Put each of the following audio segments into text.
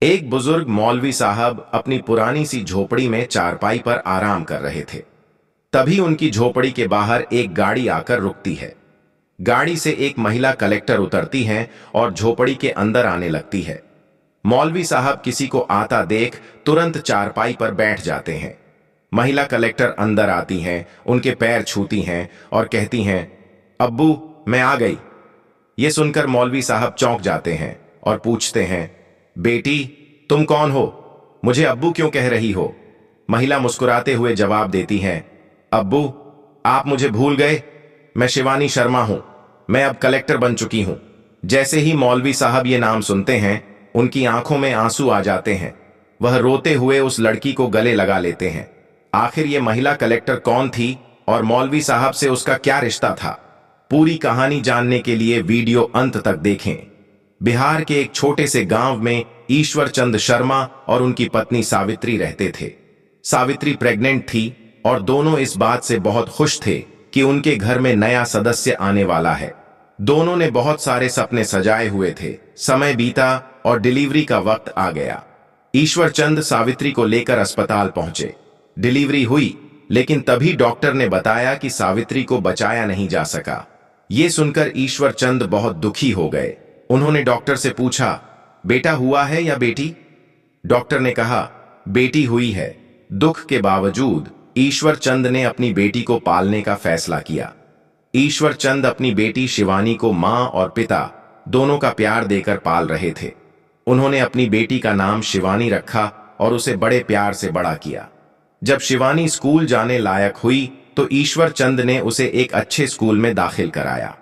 एक बुजुर्ग मौलवी साहब अपनी पुरानी सी झोपड़ी में चारपाई पर आराम कर रहे थे। तभी उनकी झोपड़ी के बाहर एक गाड़ी आकर रुकती है। गाड़ी से एक महिला कलेक्टर उतरती हैं और झोपड़ी के अंदर आने लगती है। मौलवी साहब किसी को आता देख तुरंत चारपाई पर बैठ जाते हैं। महिला कलेक्टर अंदर आती हैं, उनके पैर छूती हैं और कहती हैं, अब्बू, मैं आ गई। ये सुनकर मौलवी साहब चौंक जाते हैं और पूछते हैं, बेटी, तुम कौन हो? मुझे अब्बू क्यों कह रही हो? महिला मुस्कुराते हुए जवाब देती हैं, अब्बू, आप मुझे भूल गए? मैं शिवानी शर्मा हूं। मैं अब कलेक्टर बन चुकी हूं। जैसे ही मौलवी साहब ये नाम सुनते हैं, उनकी आंखों में आंसू आ जाते हैं। वह रोते हुए उस लड़की को गले लगा लेते हैं। आखिर ये महिला कलेक्टर कौन थी और मौलवी साहब से उसका क्या रिश्ता था? पूरी कहानी जानने के लिए वीडियो अंत तक देखें। बिहार के एक छोटे से गांव में ईश्वर चंद शर्मा और उनकी पत्नी सावित्री रहते थे। सावित्री प्रेग्नेंट थी और दोनों इस बात से बहुत खुश थे कि उनके घर में नया सदस्य आने वाला है। दोनों ने बहुत सारे सपने सजाए हुए थे। समय बीता और डिलीवरी का वक्त आ गया। ईश्वर चंद सावित्री को लेकर अस्पताल पहुंचे। डिलीवरी हुई, लेकिन तभी डॉक्टर ने बताया कि सावित्री को बचाया नहीं जा सका। ये सुनकर ईश्वर चंद बहुत दुखी हो गए। उन्होंने डॉक्टर से पूछा, बेटा हुआ है या बेटी? डॉक्टर ने कहा, बेटी हुई है। दुख के बावजूद ईश्वर चंद ने अपनी बेटी को पालने का फैसला किया। ईश्वर चंद अपनी बेटी शिवानी को मां और पिता दोनों का प्यार देकर पाल रहे थे। उन्होंने अपनी बेटी का नाम शिवानी रखा और उसे बड़े प्यार से बड़ा किया। जब शिवानी स्कूल जाने लायक हुई तो ईश्वर चंद ने उसे एक अच्छे स्कूल में दाखिल कराया।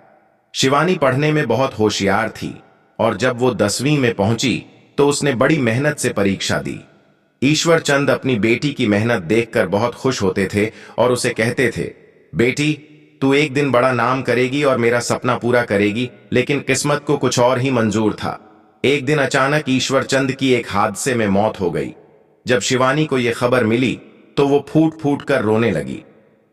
शिवानी पढ़ने में बहुत होशियार थी और जब वो 10वीं में पहुंची तो उसने बड़ी मेहनत से परीक्षा दी। ईश्वर चंद अपनी बेटी की मेहनत देखकर बहुत खुश होते थे और उसे कहते थे, बेटी, तू एक दिन बड़ा नाम करेगी और मेरा सपना पूरा करेगी। लेकिन किस्मत को कुछ और ही मंजूर था। एक दिन अचानक ईश्वर चंद की एक हादसे में मौत हो गई। जब शिवानी को यह खबर मिली तो वो फूट फूट कर रोने लगी।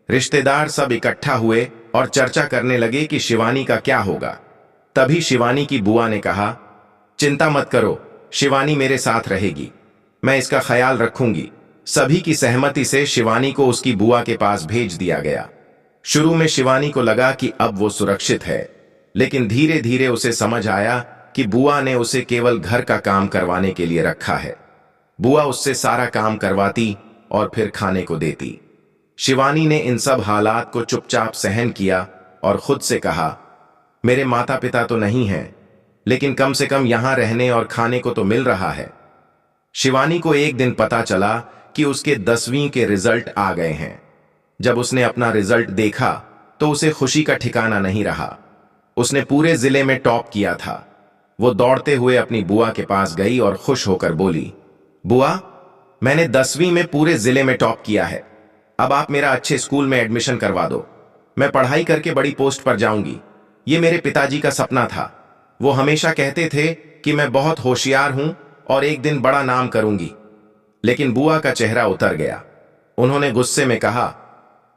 रिश्तेदार सब इकट्ठा हुए और चर्चा करने लगे कि शिवानी का क्या होगा। तभी शिवानी की बुआ ने कहा, चिंता मत करो, शिवानी मेरे साथ रहेगी, मैं इसका ख्याल रखूंगी। सभी की सहमति से शिवानी को उसकी बुआ के पास भेज दिया गया। शुरू में शिवानी को लगा कि अब वो सुरक्षित है, लेकिन धीरे धीरे उसे समझ आया कि बुआ ने उसे केवल घर का काम करवाने के लिए रखा है। बुआ उससे सारा काम करवाती और फिर खाने को देती। शिवानी ने इन सब हालात को चुपचाप सहन किया और खुद से कहा, मेरे माता पिता तो नहीं हैं, लेकिन कम से कम यहां रहने और खाने को तो मिल रहा है। शिवानी को एक दिन पता चला कि उसके 10वीं के रिजल्ट आ गए हैं। जब उसने अपना रिजल्ट देखा तो उसे खुशी का ठिकाना नहीं रहा। उसने पूरे जिले में टॉप किया था। वो दौड़ते हुए अपनी बुआ के पास गई और खुश होकर बोली, बुआ, मैंने 10वीं में पूरे जिले में टॉप किया है। अब आप मेरा अच्छे स्कूल में एडमिशन करवा दो। मैं पढ़ाई करके बड़ी पोस्ट पर जाऊंगी। ये मेरे पिताजी का सपना था। वो हमेशा कहते थे कि मैं बहुत होशियार हूं और एक दिन बड़ा नाम करूंगी। लेकिन बुआ का चेहरा उतर गया। उन्होंने गुस्से में कहा,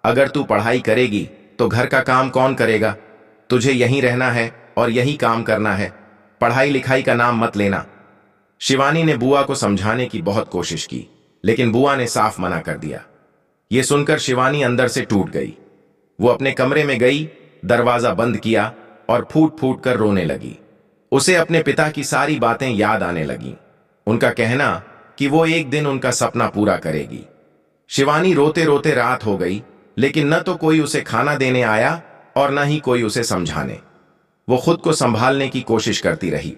अगर तू पढ़ाई करेगी तो घर का काम कौन करेगा? तुझे यहीं रहना है और यहीं काम करना है। पढ़ाई लिखाई का नाम मत लेना। शिवानी ने बुआ को समझाने की बहुत कोशिश की, लेकिन बुआ ने साफ मना कर दिया। यह सुनकर शिवानी अंदर से टूट गई। वो अपने कमरे में गई, दरवाजा बंद किया और फूट फूट कर रोने लगी। उसे अपने पिता की सारी बातें याद आने लगीं। उनका कहना कि वो एक दिन उनका सपना पूरा करेगी। शिवानी रोते रोते रात हो गई, लेकिन न तो कोई उसे खाना देने आया और न ही कोई उसे समझाने। वो खुद को संभालने की कोशिश करती रही।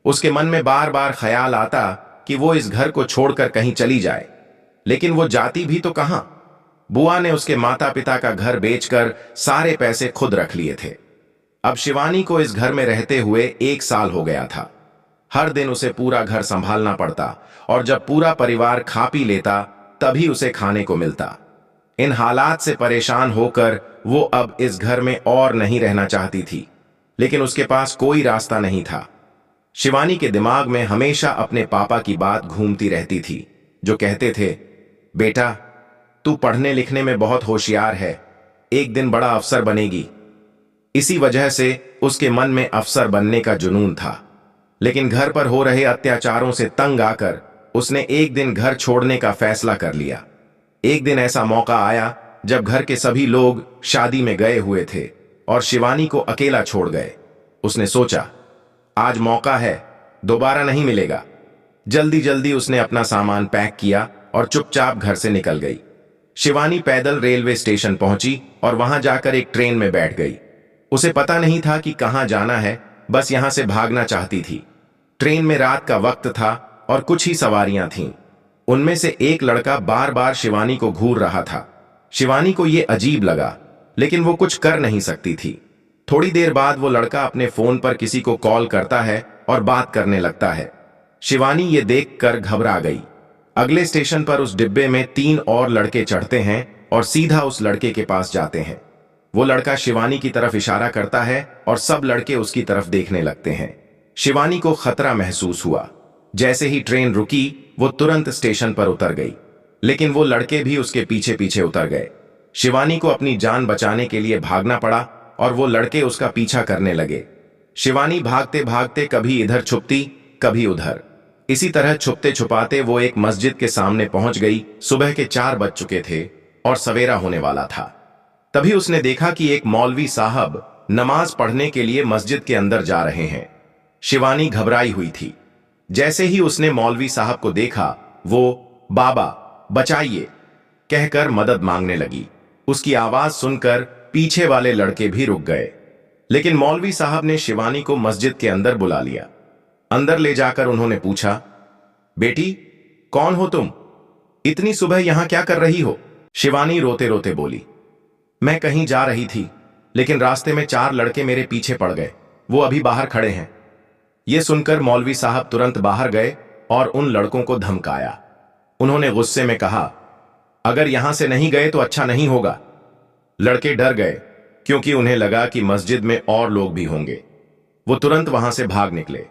उसके मन में बार बार ख्याल आता कि वो इस घर को छोड़कर कहीं चली जाए, लेकिन वो जाती भी तो कहां? बुआ ने उसके माता पिता का घर बेचकर सारे पैसे खुद रख लिए थे। अब शिवानी को इस घर में रहते हुए 1 साल हो गया था। हर दिन उसे पूरा घर संभालना पड़ता और जब पूरा परिवार खा पी लेता तभी उसे खाने को मिलता। इन हालात से परेशान होकर वो अब इस घर में और नहीं रहना चाहती थी, लेकिन उसके पास कोई रास्ता नहीं था। शिवानी के दिमाग में हमेशा अपने पापा की बात घूमती रहती थी, जो कहते थे, बेटा, तू पढ़ने लिखने में बहुत होशियार है, एक दिन बड़ा अफसर बनेगी। इसी वजह से उसके मन में अफसर बनने का जुनून था। लेकिन घर पर हो रहे अत्याचारों से तंग आकर उसने एक दिन घर छोड़ने का फैसला कर लिया। एक दिन ऐसा मौका आया जब घर के सभी लोग शादी में गए हुए थे और शिवानी को अकेला छोड़ गए। उसने सोचा, आज मौका है, दोबारा नहीं मिलेगा। जल्दी जल्दी उसने अपना सामान पैक किया और चुपचाप घर से निकल गई। शिवानी पैदल रेलवे स्टेशन पहुंची और वहां जाकर एक ट्रेन में बैठ गई। उसे पता नहीं था कि कहां जाना है, बस यहां से भागना चाहती थी। ट्रेन में रात का वक्त था और कुछ ही सवारियां थीं। उनमें से एक लड़का बार बार शिवानी को घूर रहा था। शिवानी को यह अजीब लगा, लेकिन वो कुछ कर नहीं सकती थी। थोड़ी देर बाद वो लड़का अपने फोन पर किसी को कॉल करता है और बात करने लगता है। शिवानी ये देखकर घबरा गई। अगले स्टेशन पर उस डिब्बे में 3 और लड़के चढ़ते हैं और सीधा उस लड़के के पास जाते हैं। वो लड़का शिवानी की तरफ इशारा करता है और सब लड़के उसकी तरफ देखने लगते हैं। शिवानी को खतरा महसूस हुआ। जैसे ही ट्रेन रुकी, वो तुरंत स्टेशन पर उतर गई, लेकिन वो लड़के भी उसके पीछे पीछे उतर गए। शिवानी को अपनी जान बचाने के लिए भागना पड़ा और वो लड़के उसका पीछा करने लगे। शिवानी भागते भागते कभी इधर छुपती, कभी उधर। इसी तरह छुपते छुपाते वो एक मस्जिद के सामने पहुंच गई। सुबह के 4 बज चुके थे और सवेरा होने वाला था। तभी उसने देखा कि एक मौलवी साहब नमाज पढ़ने के लिए मस्जिद के अंदर जा रहे हैं। शिवानी घबराई हुई थी। जैसे ही उसने मौलवी साहब को देखा, वो बाबा बचाइए कहकर मदद मांगने लगी। उसकी आवाज सुनकर पीछे वाले लड़के भी रुक गए, लेकिन मौलवी साहब ने शिवानी को मस्जिद के अंदर बुला लिया। अंदर ले जाकर उन्होंने पूछा, बेटी कौन हो तुम? इतनी सुबह यहां क्या कर रही हो? शिवानी रोते रोते बोली, मैं कहीं जा रही थी, लेकिन रास्ते में 4 लड़के मेरे पीछे पड़ गए। वो अभी बाहर खड़े हैं। यह सुनकर मौलवी साहब तुरंत बाहर गए और उन लड़कों को धमकाया। उन्होंने गुस्से में कहा, अगर यहां से नहीं गए तो अच्छा नहीं होगा। लड़के डर गए क्योंकि उन्हें लगा कि मस्जिद में और लोग भी होंगे। वो तुरंत वहां से भाग निकले।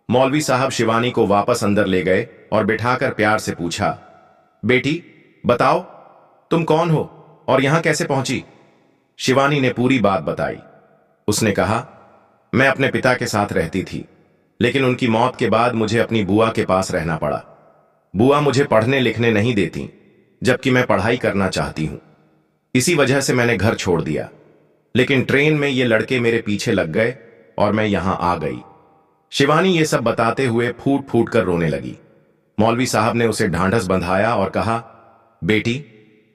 मौलवी साहब शिवानी को वापस अंदर ले गए और बिठाकर प्यार से पूछा, बेटी बताओ तुम कौन हो और यहां कैसे पहुंची? शिवानी ने पूरी बात बताई। उसने कहा, मैं अपने पिता के साथ रहती थी, लेकिन उनकी मौत के बाद मुझे अपनी बुआ के पास रहना पड़ा। बुआ मुझे पढ़ने लिखने नहीं देती, जबकि मैं पढ़ाई करना चाहती हूं। इसी वजह से मैंने घर छोड़ दिया, लेकिन ट्रेन में ये लड़के मेरे पीछे लग गए और मैं यहां आ गई। शिवानी ये सब बताते हुए फूट फूट कर रोने लगी। मौलवी साहब ने उसे ढांढस बंधाया और कहा, बेटी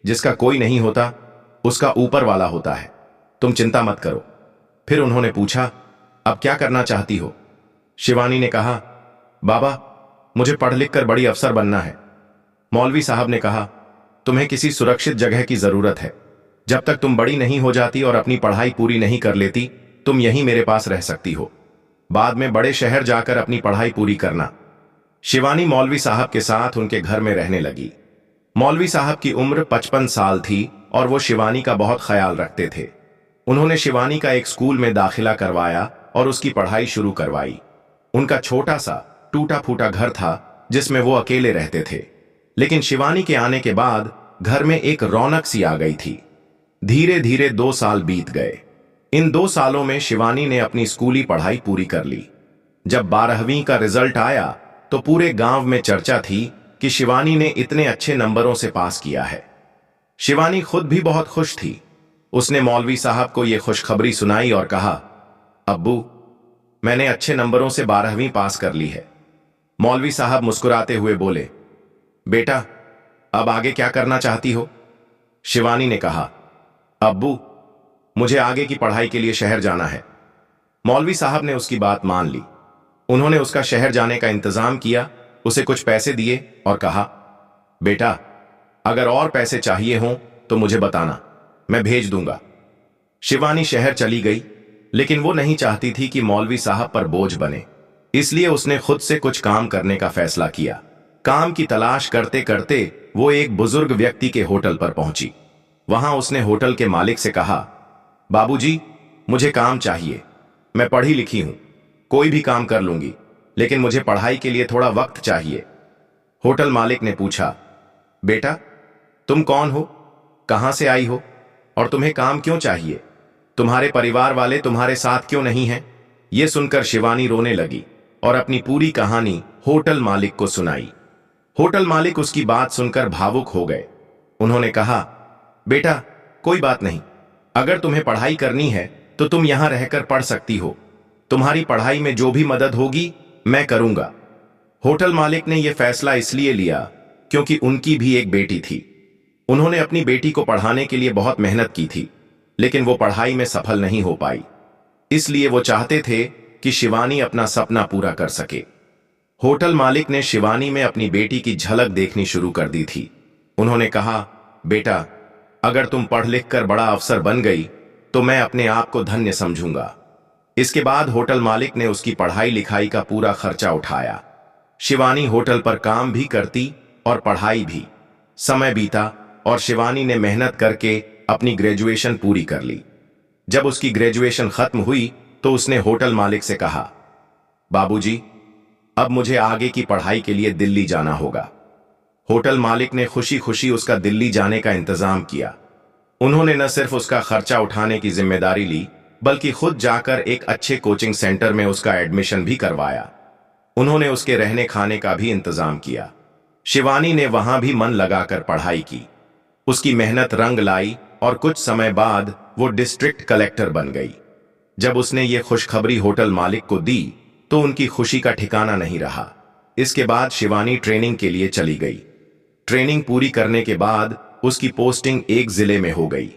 जिसका कोई नहीं होता उसका ऊपर वाला होता है, तुम चिंता मत करो। फिर उन्होंने पूछा, अब क्या करना चाहती हो? शिवानी ने कहा, बाबा मुझे पढ़ लिख कर बड़ी अफसर बनना है। मौलवी साहब ने कहा, तुम्हें किसी सुरक्षित जगह की जरूरत है। जब तक तुम बड़ी नहीं हो जाती और अपनी पढ़ाई पूरी नहीं कर लेती, तुम यहीं मेरे पास रह सकती हो। बाद में बड़े शहर जाकर अपनी पढ़ाई पूरी करना। शिवानी मौलवी साहब के साथ उनके घर में रहने लगी। मौलवी साहब की उम्र 55 साल थी और वो शिवानी का बहुत ख्याल रखते थे। उन्होंने शिवानी का एक स्कूल में दाखिला करवाया और उसकी पढ़ाई शुरू करवाई। उनका छोटा सा टूटा फूटा घर था जिसमें वो अकेले रहते थे, लेकिन शिवानी के आने के बाद घर में एक रौनक सी आ गई थी। धीरे धीरे 2 साल बीत गए। इन 2 सालों में शिवानी ने अपनी स्कूली पढ़ाई पूरी कर ली। जब 12वीं का रिजल्ट आया तो पूरे गांव में चर्चा थी कि शिवानी ने इतने अच्छे नंबरों से पास किया है। शिवानी खुद भी बहुत खुश थी। उसने मौलवी साहब को यह खुशखबरी सुनाई और कहा, अब्बू मैंने अच्छे नंबरों से 12वीं पास कर ली है। मौलवी साहब मुस्कुराते हुए बोले, बेटा अब आगे क्या करना चाहती हो? शिवानी ने कहा, अब्बू मुझे आगे की पढ़ाई के लिए शहर जाना है। मौलवी साहब ने उसकी बात मान ली। उन्होंने उसका शहर जाने का इंतजाम किया, उसे कुछ पैसे दिए और कहा, बेटा अगर और पैसे चाहिए हों तो मुझे बताना, मैं भेज दूंगा। शिवानी शहर चली गई, लेकिन वो नहीं चाहती थी कि मौलवी साहब पर बोझ बने। इसलिए उसने खुद से कुछ काम करने का फैसला किया। काम की तलाश करते करते वो एक बुजुर्ग व्यक्ति के होटल पर पहुंची। वहां उसने होटल के मालिक से कहा, बाबूजी मुझे काम चाहिए। मैं पढ़ी लिखी हूं, कोई भी काम कर लूंगी, लेकिन मुझे पढ़ाई के लिए थोड़ा वक्त चाहिए। होटल मालिक ने पूछा, बेटा तुम कौन हो, कहां से आई हो और तुम्हें काम क्यों चाहिए? तुम्हारे परिवार वाले तुम्हारे साथ क्यों नहीं हैं? यह सुनकर शिवानी रोने लगी। और अपनी पूरी कहानी होटल मालिक को सुनाई। होटल मालिक उसकी बात सुनकर भावुक हो गए। उन्होंने कहा, बेटा, कोई बात नहीं, अगर तुम्हें पढ़ाई करनी है तो तुम यहां रहकर पढ़ सकती हो। तुम्हारी पढ़ाई में जो भी मदद होगी मैं करूंगा। होटल मालिक ने यह फैसला इसलिए लिया क्योंकि उनकी भी एक बेटी थी। उन्होंने अपनी बेटी को पढ़ाने के लिए बहुत मेहनत की थी, लेकिन वो पढ़ाई में सफल नहीं हो पाई। इसलिए वो चाहते थे कि शिवानी अपना सपना पूरा कर सके। होटल मालिक ने शिवानी में अपनी बेटी की झलक देखनी शुरू कर दी थी। उन्होंने कहा, बेटा, अगर तुम पढ़ लिख कर बड़ा अफसर बन गई तो मैं अपने आप को धन्य समझूंगा। इसके बाद होटल मालिक ने उसकी पढ़ाई लिखाई का पूरा खर्चा उठाया। शिवानी होटल पर काम भी करती और पढ़ाई भी। समय बीता और शिवानी ने मेहनत करके अपनी ग्रेजुएशन पूरी कर ली। जब उसकी ग्रेजुएशन खत्म हुई तो उसने होटल मालिक से कहा, बाबूजी, अब मुझे आगे की पढ़ाई के लिए दिल्ली जाना होगा। होटल मालिक ने खुशी खुशी उसका दिल्ली जाने का इंतजाम किया। उन्होंने न सिर्फ उसका खर्चा उठाने की जिम्मेदारी ली, बल्कि खुद जाकर एक अच्छे कोचिंग सेंटर में उसका एडमिशन भी करवाया। उन्होंने उसके रहने खाने का भी इंतजाम किया। शिवानी ने वहां भी मन लगाकर पढ़ाई की। उसकी मेहनत रंग लाई और कुछ समय बाद वो डिस्ट्रिक्ट कलेक्टर बन गई। जब उसने ये खुशखबरी होटल मालिक को दी तो उनकी खुशी का ठिकाना नहीं रहा। इसके बाद शिवानी ट्रेनिंग के लिए चली गई। ट्रेनिंग पूरी करने के बाद उसकी पोस्टिंग एक जिले में हो गई।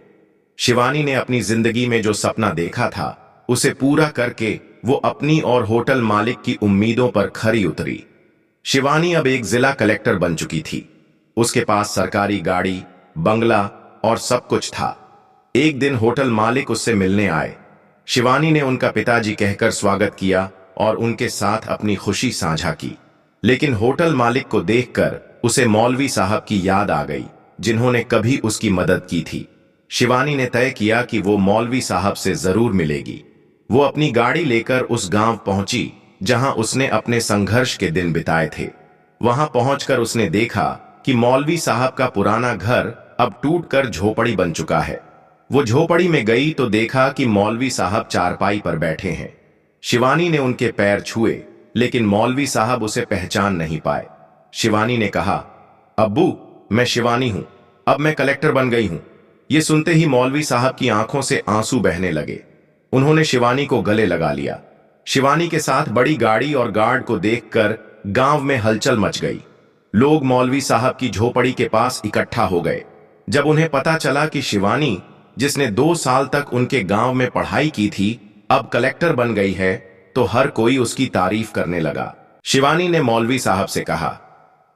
शिवानी ने अपनी जिंदगी में जो सपना देखा था उसे पूरा करके वो अपनी और होटल मालिक की उम्मीदों पर खरी उतरी। शिवानी अब एक जिला कलेक्टर बन चुकी थी। उसके पास सरकारी गाड़ी, बंगला और सब कुछ था। एक दिन होटल मालिक उससे मिलने आए। शिवानी ने उनका पिताजी कहकर स्वागत किया और उनके साथ अपनी खुशी साझा की। लेकिन होटल मालिक को देखकर उसे मौलवी साहब की याद आ गई, जिन्होंने कभी उसकी मदद की थी। शिवानी ने तय किया कि वो मौलवी साहब से जरूर मिलेगी। वो अपनी गाड़ी लेकर उस गांव पहुंची जहां उसने अपने संघर्ष के दिन बिताए थे। वहां पहुंचकर उसने देखा कि मौलवी साहब का पुराना घर अब टूटकर झोपड़ी बन चुका है। वो झोपड़ी में गई तो देखा कि मौलवी साहब चारपाई पर बैठे हैं। शिवानी ने उनके पैर छुए, लेकिन मौलवी साहब उसे पहचान नहीं पाए। शिवानी ने कहा, अब्बू, मैं शिवानी हूं, अब मैं कलेक्टर बन गई हूं। ये सुनते ही मौलवी साहब की आंखों से आंसू बहने लगे। उन्होंने शिवानी को गले लगा लिया। शिवानी के साथ बड़ी गाड़ी और गार्ड को देखकर गांव में हलचल मच गई। लोग मौलवी साहब की झोपड़ी के पास इकट्ठा हो गए। जब उन्हें पता चला कि शिवानी, जिसने 2 साल तक उनके गांव में पढ़ाई की थी, अब कलेक्टर बन गई है, तो हर कोई उसकी तारीफ करने लगा। शिवानी ने मौलवी साहब से कहा,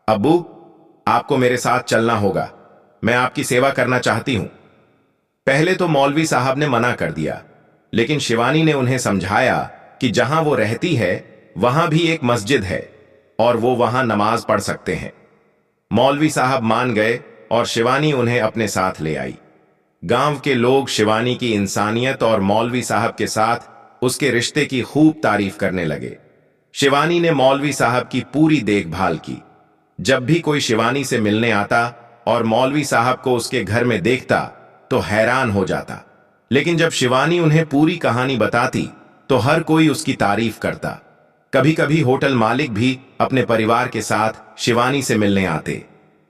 अब्बू, आपको मेरे साथ चलना होगा, मैं आपकी सेवा करना चाहती हूं। पहले तो मौलवी साहब ने मना कर दिया, लेकिन शिवानी ने उन्हें समझाया कि जहां वो रहती है वहां भी एक मस्जिद है और वो वहां नमाज पढ़ सकते हैं। मौलवी साहब मान गए और शिवानी उन्हें अपने साथ ले आई। गांव के लोग शिवानी की इंसानियत और मौलवी साहब के साथ उसके रिश्ते की खूब तारीफ करने लगे। शिवानी ने मौलवी साहब की पूरी देखभाल की। जब भी कोई शिवानी से मिलने आता और मौलवी साहब को उसके घर में देखता तो हैरान हो जाता, लेकिन जब शिवानी उन्हें पूरी कहानी बताती तो हर कोई उसकी तारीफ करता। कभी कभी होटल मालिक भी अपने परिवार के साथ शिवानी से मिलने आते।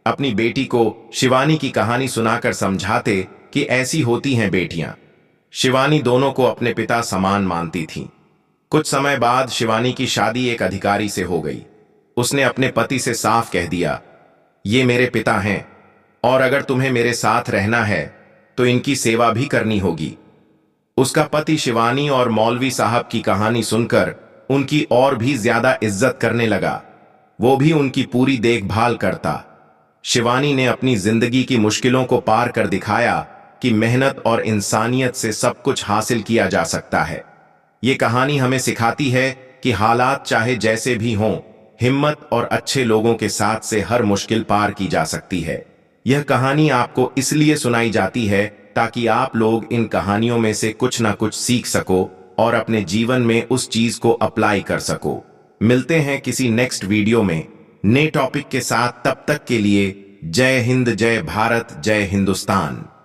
अपनी बेटी को शिवानी की कहानी सुनाकर समझाते कि ऐसी होती हैं बेटियां। शिवानी दोनों को अपने पिता समान मानती थीं। कुछ समय बाद शिवानी की शादी एक अधिकारी से हो गई। उसने अपने पति से साफ कह दिया, ये मेरे पिता हैं और अगर तुम्हें मेरे साथ रहना है तो इनकी सेवा भी करनी होगी। उसका पति शिवानी और मौलवी साहब की कहानी सुनकर उनकी और भी ज्यादा इज्जत करने लगा। वो भी उनकी पूरी देखभाल करता। शिवानी ने अपनी जिंदगी की मुश्किलों को पार कर दिखाया कि मेहनत और इंसानियत से सब कुछ हासिल किया जा सकता है। ये कहानी हमें सिखाती है कि हालात चाहे जैसे भी हों, हिम्मत और अच्छे लोगों के साथ से हर मुश्किल पार की जा सकती है। यह कहानी आपको इसलिए सुनाई जाती है ताकि आप लोग इन कहानियों में से कुछ ना कुछ सीख सको और अपने जीवन में उस चीज को अप्लाई कर सको। मिलते हैं किसी नेक्स्ट वीडियो में नए टॉपिक के साथ। तब तक के लिए जय हिंद, जय भारत, जय हिंदुस्तान।